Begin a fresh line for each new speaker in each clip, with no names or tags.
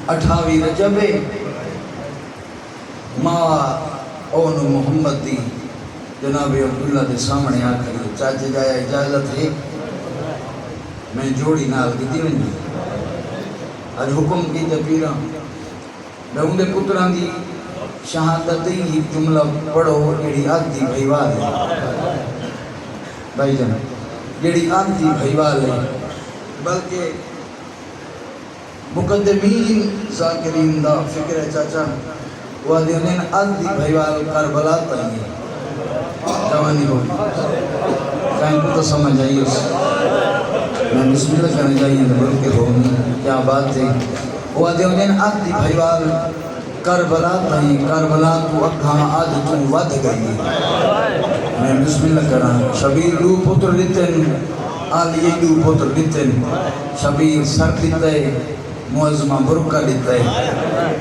28 رجب ماں اون محمد دی جناب عبداللہ دے سامنے آ کر چاچے جایا اجازت ہے میں جوڑی نال کی دین اج حکم کی تپیرا میں ان دے پتران دی شہادت ہی جملہ پڑھو جیڑی آدھی بھائیوال ہے بھائی جان جیڑی آدھی بھائیوال ہے بلکہ مقدمین ذاکرین دا فکر ہے چاچا وہ دیونین آدھی بھائیوال کربلا تائی جوانی ہوگی کہیں کو تو سمجھ آئی اس میں بسم اللہ کرنے جائیے بلکہ ہوگی کیا بات ہے وہ دیونین آدھی بھائیوال کربلا تائی کربلا تو اکھاں آدھ تو ود گئی میں بسم اللہ کرنا شبیر دو پتر دیتن آلی دو پتر دیتن شبیر سر دیتے معظمہ برکہ دیتے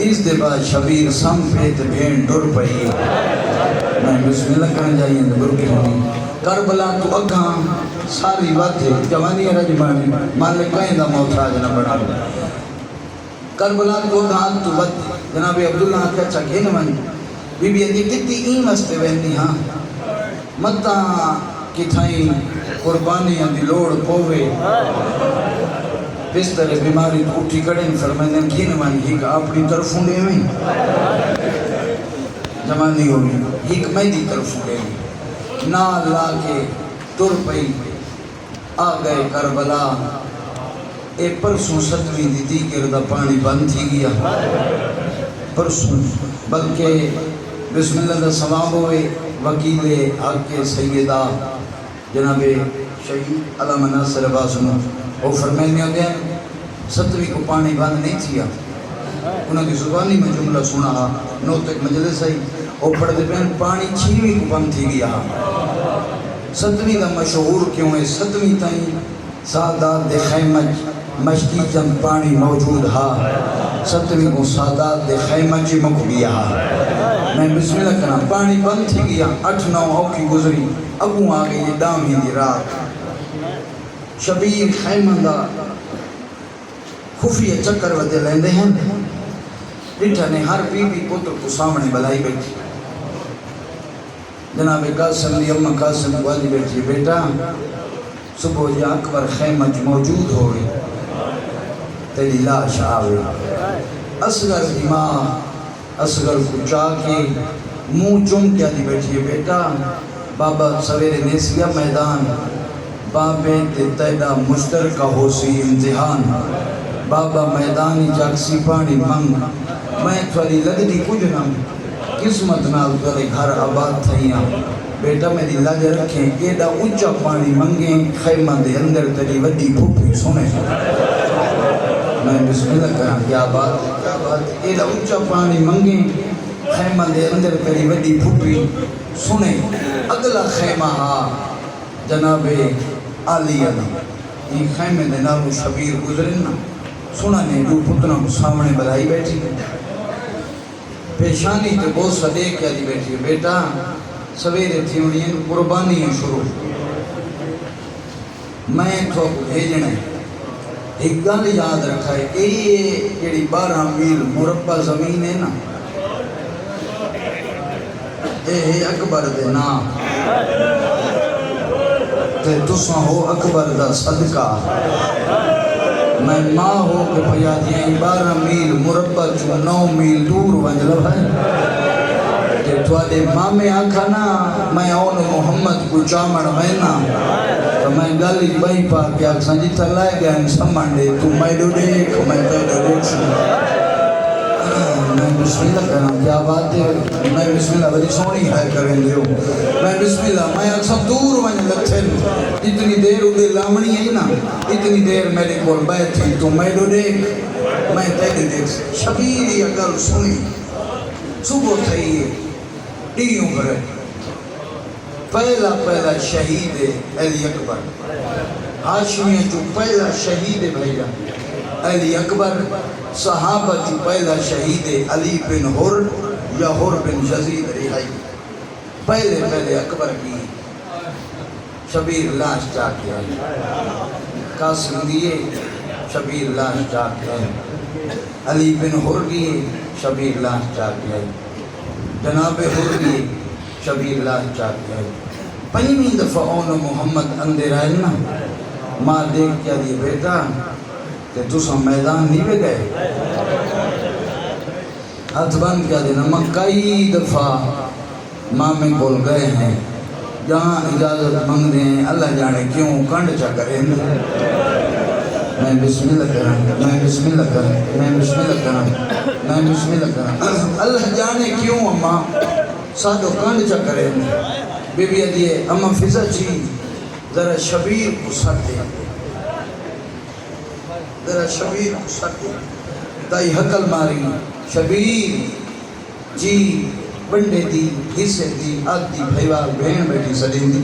اس دے بعد شبیر سم پیت بھین ڈر پئی میں بسم اللہ کرنا جائیے برکہ ہوگی کربلا تو اکھاں ساری بات ہے جوانی رجمانی مالک کہیں دا محتاج نہ بڑھا کربلا کو کہاں تو ود جناب عبداللہ کے اچھا گھن من بی بی ادھی کتی این مستے ویندی ہاں متا کتھائیں قربانی اندھی لوڑ پووے بستر بیماری اٹھی کڑیں فرمائیں گھن من ہیک اپنی طرفوں دے میں جوانی ہوگی ہیک میں دی طرفوں دے میں نا اللہ کے ٹر پئی آ گئے کربلا اے پرسوں ستویں دی دی گردہ پانی بند تھی گیا پرسوں بلکہ بسم اللہ دا ثواب ہوئے وکیل حق کے سیدہ جناب شہید علامہ ناصر عباسنو وہ فرمائنے ہوتے ہیں ستویں کو پانی بند نہیں تھیا انہوں کی زبانی میں جملہ سنا نو تک مجلس ہے وہ پڑھ دے پہن پانی 6ویں کو بند تھی گیا ستویں دا مشہور کیوں ہے ستویں تائیں سادات دے خیمج مشکی چند پانی موجود ہا ستویں کو سادات دے خیمج مک گیا میں بسم اللہ کرنا پانی بند تھی گیا 8-9 اوکی گزری ابو آگئی یہ دام ہی دی رات شبیر خیمہ دا خفیہ چکر ودے لیندے ہیں ڈٹھا نے ہر بی بی پتر کو سامنے بلائی بیٹھی جناب قاسم دی امہ قاسم والی بیٹھی بیٹا صبح جا اکبر خیمج موجود ہوئے تیری لاش آوے اصغر دی ماں اصغر کو چاہ کے منہ چم کیا دی بیٹھی ہے بیٹا بابا سویرے نیسیا میدان بابے تیدہ مشترکہ ہو سی امتحان بابا میدانی جاکسی پانی منگ میں تھوڑی لگ دی کچھ نم قسمت نال تھوڑے گھر آباد تھائیاں بیٹا میری لج رکھیں ایڈا اچھا پانی منگیں خیمہ دے اندر تیری وڈی پھوپی سنے میں بسم اللہ کرا کیا بات ایڈا اچھا پانی منگیں خیمہ دے اندر تیری وڈی پھوپی سنے اگلا خیمہ ہا جناب علی علی یہ خیمہ دے نالو شبیر گزرنا سنا نے دو پتنوں کو سامنے بلائی بیٹھی پیشانی تے بہت صدے کیا دی بیٹھی بیٹا سویرے تھی انہیں قربانی شروع میں تو بھیجنا ہے ایک گل یاد رکھا ہے کہ یہ جڑی 12 میل مربع زمین ہے نا اے اکبر دے نام تے تساں ہو اکبر دا صدقہ میں ماں ہو کہ پیا دیاں 12 میل مربع جو 9 میل دور ونجلو ہے کہ توڑے ماں میں آکھا نا میں اون محمد کو چامڑ وینا تو میں گالی بائی پا کے آکھا جیتا لائے گیا ان سمان دے تو میں دو دیکھ میں تیڑے دیکھ میں بسم اللہ کرنا کیا بات ہے میں بسم اللہ بڑی سونی ہے کریں دیو میں بسم اللہ میں اکثر دور ونج لکھن اتنی دیر اڑے لامنی ہے نا اتنی دیر میرے کول بیٹھی تو میں دو دیکھ میں تیڑے دیکھ شبیری اگر سنی صبح تھئیے ڈیوں کرے پہلا شہید علی اکبر ہاشمیہ جو پہلا شہید بھائیہ علی اکبر صحابہ جو پہلا شہید علی بن حر یا حر بن یزید رہائی پہلے اکبر کی شبیر لاش چاک کیا قاسم دیئے شبیر لاش چاک کیا علی بن حری شبیر لاش چاک آئی جناب حری شبیر لاش چاک آئی پنجویں دفعہ اون محمد اندر آئے نا ماں دیکھ کیا دی بیٹا کہ تسا میدان نہیں پہ گئے ہاتھ بند کیا دینا ماں کئی دفعہ ماں میں بول گئے ہیں جہاں اجازت مانگ رہے ہیں اللہ جانے کیوں کنڈ چا کریں میں بسم اللہ کریں میں بسم اللہ کریں میں بسم اللہ کریں میں بسم اللہ کریں اللہ جانے کیوں اماں سادو کنڈ چا کریں بی بی دیئے اماں فضا چی ذرا شبیر کو سٹ دے ذرا شبیر کو سٹ دے تائی حقل ماری شبیر جی بنڈے دی حصے دی آدھی بھائیوال بہن بیٹھی سلیم دی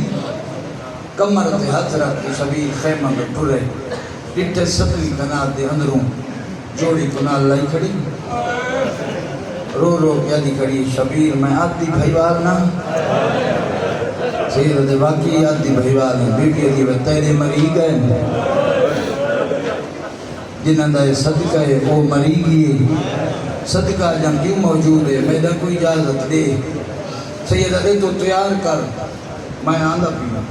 کمر تے ہاتھ رکھ کے شبیر خیمہ میں ٹھرے ڈٹھے ستوی کنات دے اندروں جوڑی کنال لائی کھڑی رو رو کیا دی کھڑی شبیر میں آدھی بھائیوال نا سیدہ دے واقعی آدھی بھائیوال ہیں بی بی دی تیرے مری گئے جنہاں دا صدقہ ہے وہ مری گئی صدقہ جن کیوں موجود ہے میدہ کوئی اجازت دے سیدہ دے تو تیار کر میں آندہ پیوں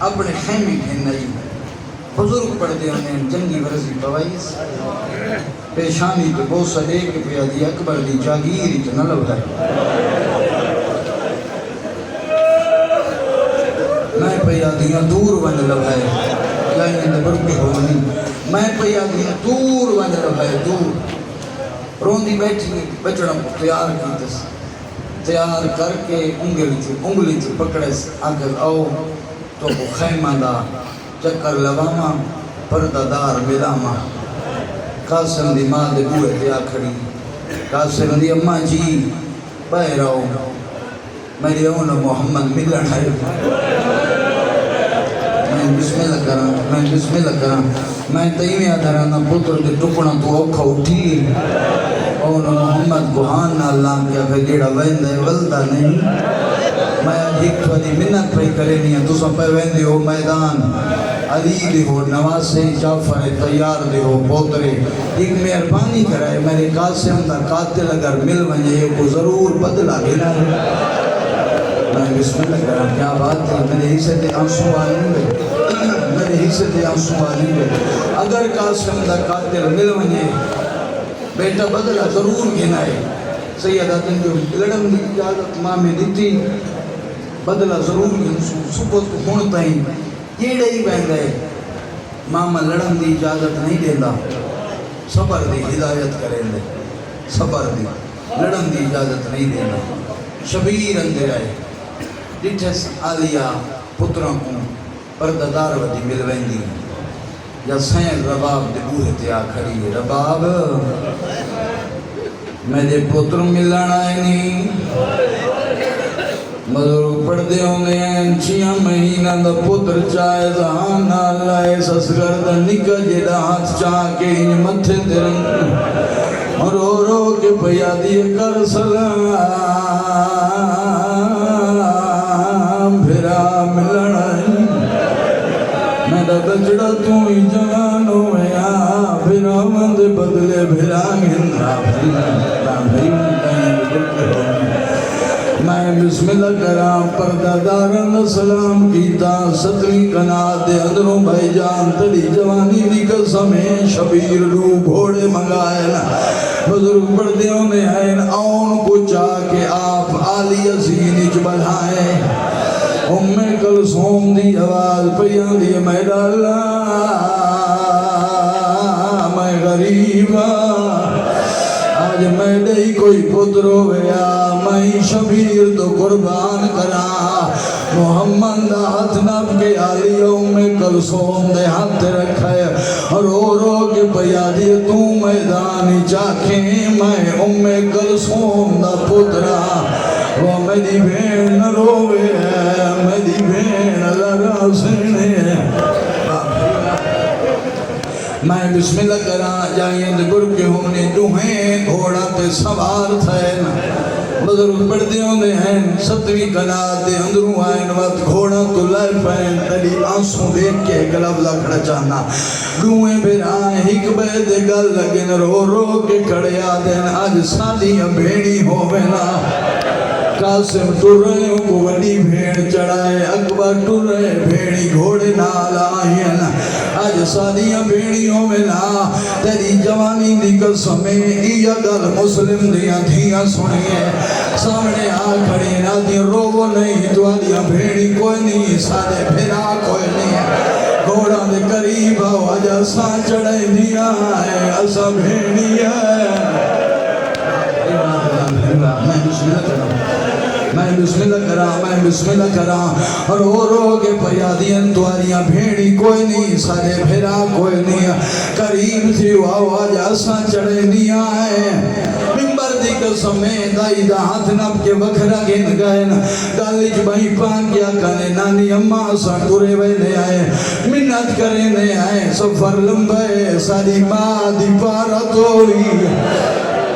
اپنے خیمے کھن نہیں بزرگ پڑھ دے انہیں جنگی ورزی پوائیس پیشانی تو بہت سا دے کے پیا دی اکبر دی جاگیری تو نہ لو ہے میں پیا دیا دور ون لو ہے جائیں دبر کے ہونی میں پیا دیا دور ون لو ہے دور روندی بیٹھی بچڑا تیار کی تس تیار کر کے انگلی چو پکڑے آگر آؤ تو وہ خیمہ دا چکر لواما پردہ دار ملاما قاسم دی ماں دے بوئے دیا کھڑی قاسم دی اماں جی بائے رہو میری اون محمد ملن ہے میں بسم اللہ کرا میں بسم اللہ کرا میں تیمیہ درانا پتر دے ٹکڑا تو اوکھا اٹھی اون محمد گوہان نہ اللہ کیا کہ جیڑا ویندہ ولدہ نہیں میں ایک تھوڑی منت پہ کرے نہیں ہے تو سب پہ ویندے ہو میدان علی دے ہو نواسے جعفر تیار دے ہو پوترے ایک مہربانی کرائے میرے قاسم دا قاتل اگر مل ونجے کو ضرور بدلہ گھنا ہے میں بسم اللہ کرا کیا بات ہے میرے حصے تے آنسو آنے گئے میرے حصے تے آنسو آنے گئے اگر قاسم دا قاتل مل ونجے بیٹا بدلہ ضرور گھنا ہے سیدہ دن جو لڑن دی اجازت ماں میں دیتی بدلہ ضرور گھنا سپت کو ہونتا ہی یہ ڈائی بہن گئے ماما لڑن دی اجازت نہیں دینا صبر دی ہدایت کریں دے صبر دی لڑن دی اجازت نہیں دینا شبیر اندر آئے ڈٹھس آلیا پتروں کو پرددار ودی ملوین دی یا سین رباب دے بوہے تیا کھڑی ہے رباب میں دے پتر ملن آئے نہیں مذہر پڑھ دے ہونے انچیاں مہینہ دا پتر چاہے زہان نہ لائے سسگر دا نکا جیڑا ہاتھ چاہ کے انج متھے ترن رو رو کے پیا دیے کر سلام بھرا ملن آئی میرا بچڑا تو ہی جوان ہویا بھرا مند بدلے بھرا گھنرا میں بسم اللہ کرام پردہ دارن سلام کیتا ستویں کنات دے اندروں بھائی جان تلی جوانی دی قسمیں شبیر رو گھوڑے منگائے بزرگ پردیوں نے ہیں آن کو چاہ کے آپ آلی عزینی بڑھائیں کلثوم دی آواز پیاں دی میں ڈالا میں غریب آج میں نہیں کوئی پتر ہویا میں شبیر تو قربان کرا محمد دا ہاتھ نب کے آلیوں میں کلثوم دے ہاتھ رکھے رو رو کے پیا دی تو میدانی چاکھیں میں کلثوم دا پترا وہ میری بین روے میری بین لگا سنے میں بسم اللہ کرا جائیں دگر کے ہونے دوہیں گھوڑا تے سوار تھے بزرگ پڑھتے ہوندے ہیں 7ویں قنات دے اندروں آئین وقت گھوڑا تو لائے پہن تلی آنسوں دیکھ کے ایک لفظہ کھڑا چاہنا روئے بھرائیں ہک بے دے گل لگن رو رو کے کھڑے آدین آج سادیاں بھیڑی ہووینا قاسم ٹرے کو وڈی بھیڑ چڑھائے اکبر ٹرے بھیڑی گھوڑے نال آئین آج سادیاں بھیڑیوں میں لا تیری جوانی دی قسمیں یہ گل مسلم دیاں دھیاں سنیے سامنے آ کھڑی نہ دی رو نہیں تو آدیاں بھیڑی کوئی نہیں سادے پھرا کوئی نہیں گھوڑا دے قریب آجا سا چڑھے دیاں ہے اسا بھیڑی ہے میں بسم اللہ کراں رو رو کے پریادیاں تواریاں بھیڑی کوئی نہیں سارے بھیرا کوئی نہیں قریب تھی آواز آساں چڑھے دیاں ہیں ممبر دی قسمیں دائی دا ہاتھ نب کے وکھرا گن گئے گالج بھائی پان کیا کنے نانی اممہ سا ٹورے ویلے آئے منت کرنے آئے سفر لمبے ساری ماں دی پارا توڑی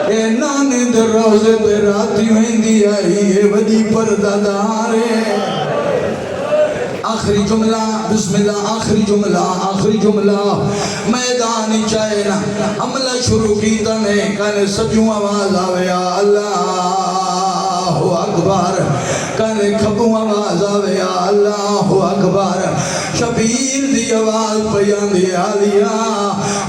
اے نانے در روزے پہ راتی مہندی آئی اے وڈی پردہ دارے آخری جملہ بسم اللہ آخری جملہ میدانی چاہینا عملہ شروع کی تنے کہنے سجوں آواز آوے یا اللہ اکبر کہنے کھبوں آواز آوے یا اللہ اکبر شبیر دی آواز پیان دی آلیا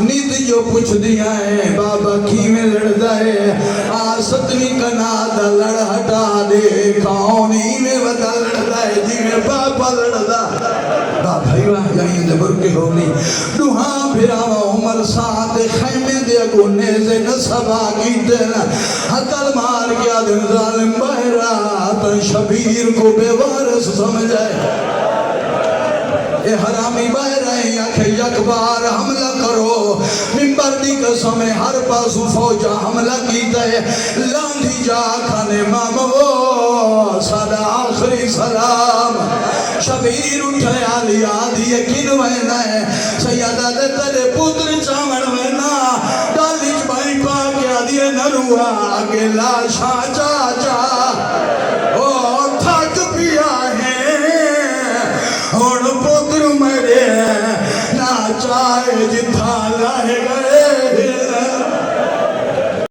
نیت جو پوچھ دیا ہے بابا کی میں لڑ دائے آستنی کنادا لڑ ہٹا دے کونی میں ودا لڑ دائے جی میں بابا لڑ دا بابا ہیوہ جائیں دے برکے ہونی دوہاں بھراوہ عمر ساتھ خیمے دے گونے سے نصبہ کی دینا حقل مار کیا دن ظالم بہرہ تن شبیر کو بے وارس سمجھائے اے حرامی بہ رہے ہیں کہ یک بار حملہ کرو ممبر دی قسمیں ہر پاسو فوجہ حملہ کی دے لاندھی جا کھانے مامو سادہ آخری سلام شبیر اٹھے آلی آدھی یقین وینا ہے سیادہ دے تلے پتر چامن وینا ڈالیج بھائی پاک آدھی نروا آگے لاشا جا جا اور تھک پیا ہے اور پتر مرے نہ چاہے جتھا